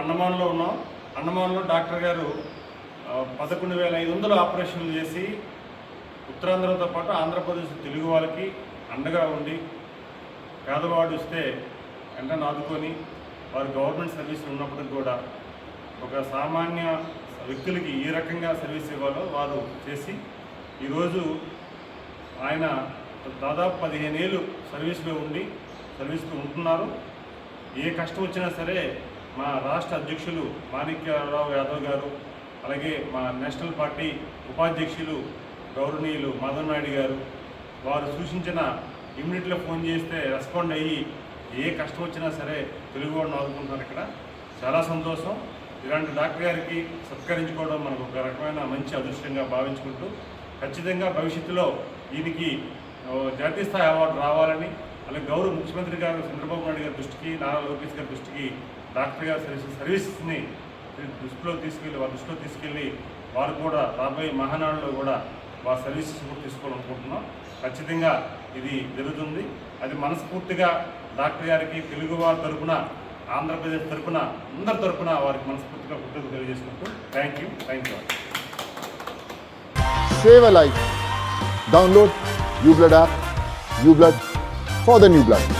అండమాన్లో ఉన్నాం. అండమాన్లో డాక్టర్ గారు 11,500 ఆపరేషన్లు చేసి ఉత్తరాంధ్రతో పాటు ఆంధ్రప్రదేశ్ తెలుగు వాళ్ళకి అండగా ఉండి పేదవాడు వస్తే వెంటనే ఆదుకొని వారు గవర్నమెంట్ సర్వీసులు ఉన్నప్పటికి కూడా ఒక సామాన్య వ్యక్తులకి ఏ రకంగా సర్వీస్ ఇవ్వాలో వారు చేసి ఈరోజు ఆయన దాదాపు 15 ఏళ్ళు సర్వీస్లో ఉంటున్నారు. ఏ కష్టం వచ్చినా సరే మా రాష్ట్ర అధ్యక్షులు మాణిక్యరావు యాదవ్ గారు, అలాగే మా నేషనల్ పార్టీ ఉపాధ్యక్షులు గౌరవనీయులు మాధవ్ నాయుడు గారు వారు సూచించిన ఇమ్మీడియట్లో ఫోన్ చేస్తే రెస్పాండ్ అయ్యి ఏ కష్టం వచ్చినా సరే తెలుగు వాడిని ఆదుకుంటున్నారు. ఇక్కడ చాలా సంతోషం. ఇలాంటి డాక్టర్ గారికి సత్కరించుకోవడం మనకు ఒక రకమైన మంచి అదృష్టంగా భావించుకుంటూ ఖచ్చితంగా భవిష్యత్తులో దీనికి జాతీయ స్థాయి అవార్డు రావాలని, అలాగే గౌరవ ముఖ్యమంత్రి గారు చంద్రబాబు నాయుడు గారి దృష్టికి, నారా లోకేష్ గారి దృష్టికి డాక్టర్ గారి సర్వీసెస్ని దృష్టిలో తీసుకెళ్ళి వారు కూడా రాబోయే మహానాడులో కూడా వారి సర్వీసెస్ కూడా తీసుకోవాలనుకుంటున్నాం. ఖచ్చితంగా ఇది జరుగుతుంది. అది మనస్ఫూర్తిగా డాక్టర్ గారికి తెలుగు వారి తరపున, ఆంధ్రప్రదేశ్ తరపున, అందరి తరపున వారికి మనస్ఫూర్తిగా కృతజ్ఞతలు తెలియజేసుకుంటూ thank you. Save a life. Download uBlood app. uBlood for the new blood.